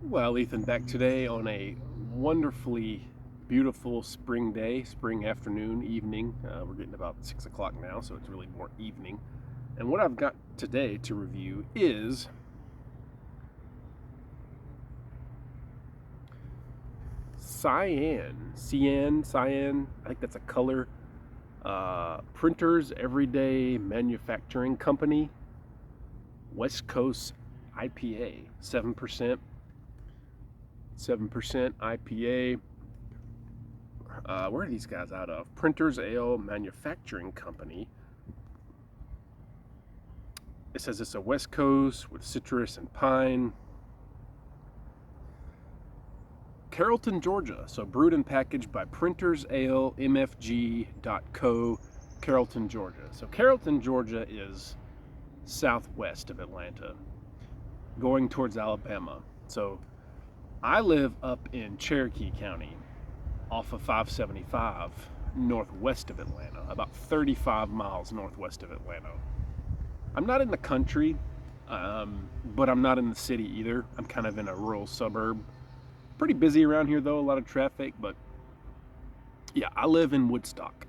Well, Ethan, back today on a wonderfully beautiful spring day, spring afternoon, evening. We're getting about 6 o'clock now, so it's really more evening. And what I've got today to review is Cyan. I think that's a color. Printers Everyday Manufacturing Company, West Coast IPA, 7%. 7% IPA. Where are these guys out of? Printers Ale Manufacturing Company. It says it's a West Coast with citrus and pine. Carrollton, Georgia. So brewed and packaged by Printers Ale MFG.co, Carrollton, Georgia. So Carrollton, Georgia is southwest of Atlanta, going towards Alabama. So I live up in Cherokee County, off of 575, northwest of Atlanta, about 35 miles northwest of Atlanta. I'm not in the country, but I'm not in the city either. I'm kind of in a rural suburb. Pretty busy around here though, a lot of traffic, but yeah, I live in Woodstock.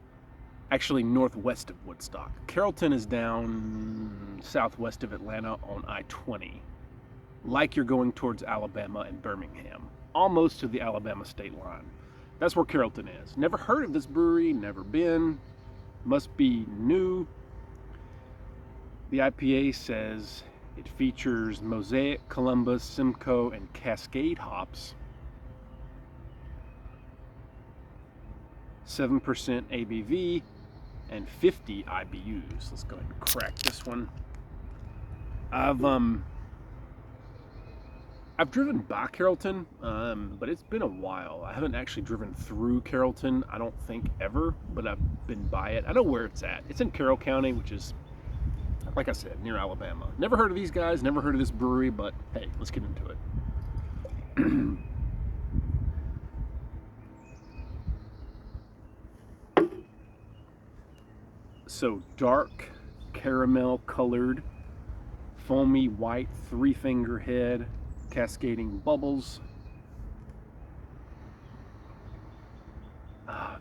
Actually, northwest of Woodstock. Carrollton is down southwest of Atlanta on I-20. Like you're going towards Alabama and Birmingham, almost to the Alabama state line. That's where Carrollton is. Never heard of this brewery, never been, must be new. The IPA says it features Mosaic, Columbus, Simcoe, and Cascade hops. 7% ABV and 50 IBUs. Let's go ahead and crack this one. I've driven by Carrollton, but it's been a while. I haven't actually driven through Carrollton, I don't think ever, but I've been by it. I know where it's at. It's in Carroll County, which is, like I said, near Alabama. Never heard of these guys, never heard of this brewery, but hey, let's get into it. So dark caramel colored, foamy white 3-finger head, cascading bubbles.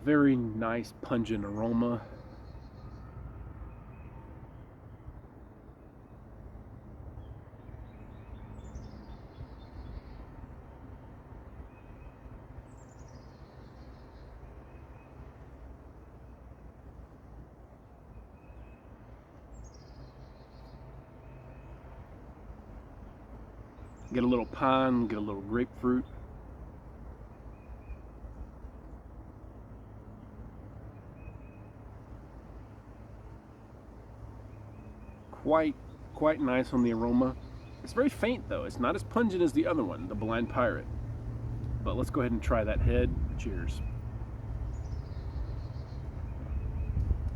Very nice pungent aroma. Get a little pine, get a little grapefruit. Quite nice on the aroma. It's very faint though. It's not as pungent as the other one, the Blind Pirate. But let's go ahead and try that head. Cheers.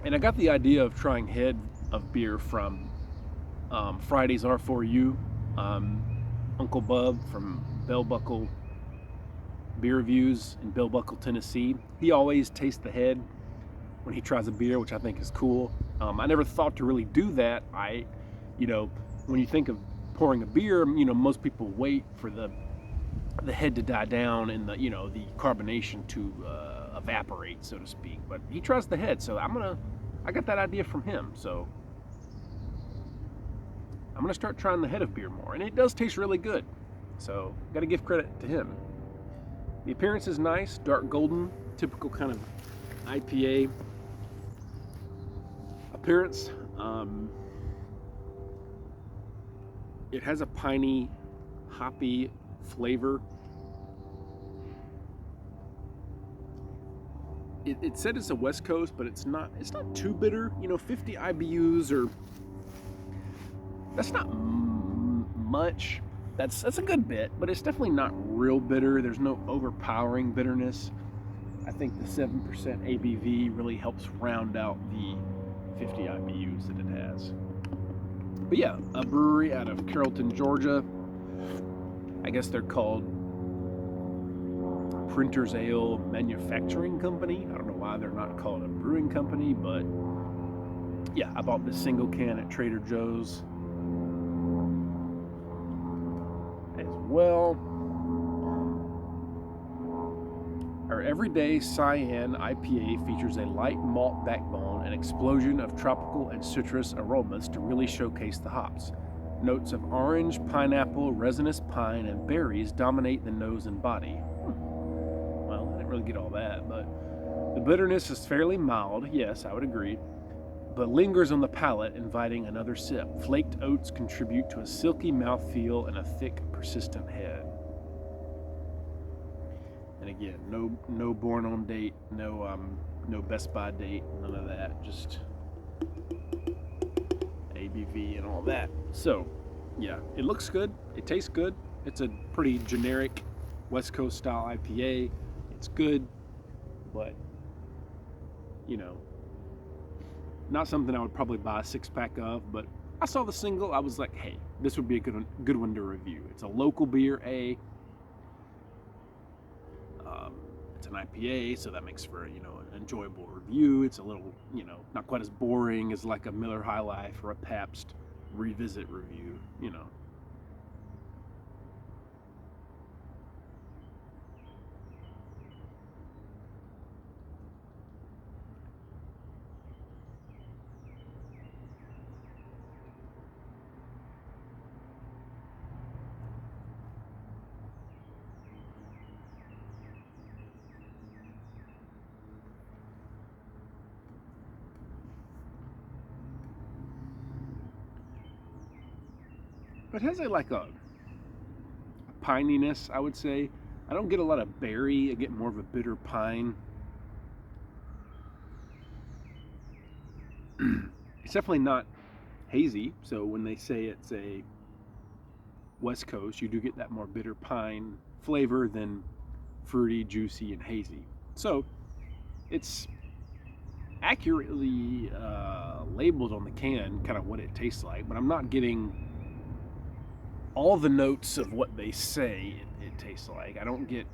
And I got the idea of trying head of beer from Fridays R4U. Uncle Bub from Bell Buckle Beer Reviews in Bell Buckle, Tennessee. He always tastes the head when he tries a beer, which I think is cool. I never thought to really do that. When you think of pouring a beer, most people wait for the head to die down and the carbonation to evaporate, so to speak. But he tries the head, so I got that idea from him. So I'm gonna start trying the head of beer more, and it does taste really good. So got to give credit to him. The appearance is nice, dark golden, typical kind of IPA appearance. It has a piney, hoppy flavor. It said it's a West Coast, but it's not too bitter. 50 IBUs or that's not much. That's a good bit, but it's definitely not real bitter. There's no overpowering bitterness. I think the 7% ABV really helps round out the 50 IBUs that it has. But yeah, a brewery out of Carrollton, Georgia. I guess they're called Printers Ale Manufacturing Company. I don't know why they're not called a brewing company, but yeah, I bought this single can at Trader Joe's as well. Our everyday Cyan IPA features a light malt backbone and explosion of tropical and citrus aromas to really showcase the hops. Notes of orange, pineapple, resinous pine, and berries dominate the nose and body. Well, I didn't really get all that, but the bitterness is fairly mild, yes, I would agree, but lingers on the palate, inviting another sip. Flaked oats contribute to a silky mouthfeel and a thick, persistent head. And again, no born on date, no Best By date, none of that. Just ABV and all that. So, yeah, it looks good. It tastes good. It's a pretty generic West Coast style IPA. It's good, but not something I would probably buy a 6-pack of. But I saw the single. I was like, hey, this would be a good one to review. It's a local beer, it's an IPA, so that makes for an enjoyable review. It's a little not quite as boring as like a Miller High Life or a Pabst Revisit review. But it has a pininess, I would say. I don't get a lot of berry. I get more of a bitter pine. It's definitely not hazy. So when they say it's a West Coast, you do get that more bitter pine flavor than fruity, juicy, and hazy. So it's accurately labeled on the can, kind of what it tastes like, but I'm not getting all the notes of what they say it tastes like. I don't get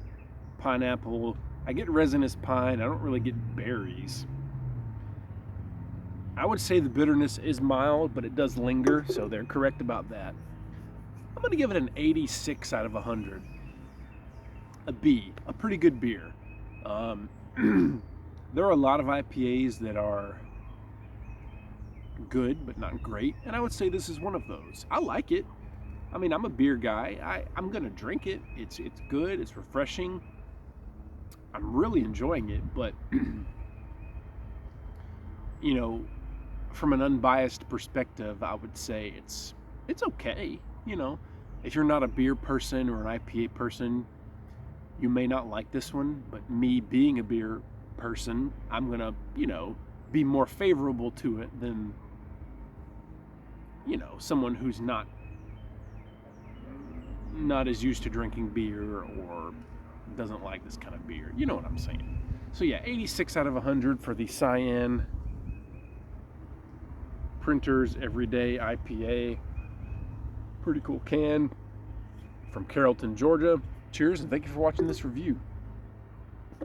pineapple. I get resinous pine. I don't really get berries. I would say the bitterness is mild, but it does linger, so they're correct about that. I'm going to give it an 86 out of 100. A B, a pretty good beer. There are a lot of IPAs that are good, but not great, and I would say this is one of those. I like it. I mean, I'm a beer guy. I'm gonna drink it. It's good. It's refreshing. I'm really enjoying it. But from an unbiased perspective, I would say it's okay. If you're not a beer person or an IPA person, you may not like this one. But me being a beer person, I'm gonna be more favorable to it than someone who's not as used to drinking beer or doesn't like this kind of beer. You know what I'm saying. So yeah, 86 out of 100 for the Cyan Printers Everyday IPA. Pretty cool can from Carrollton, Georgia. Cheers, and thank you for watching this review.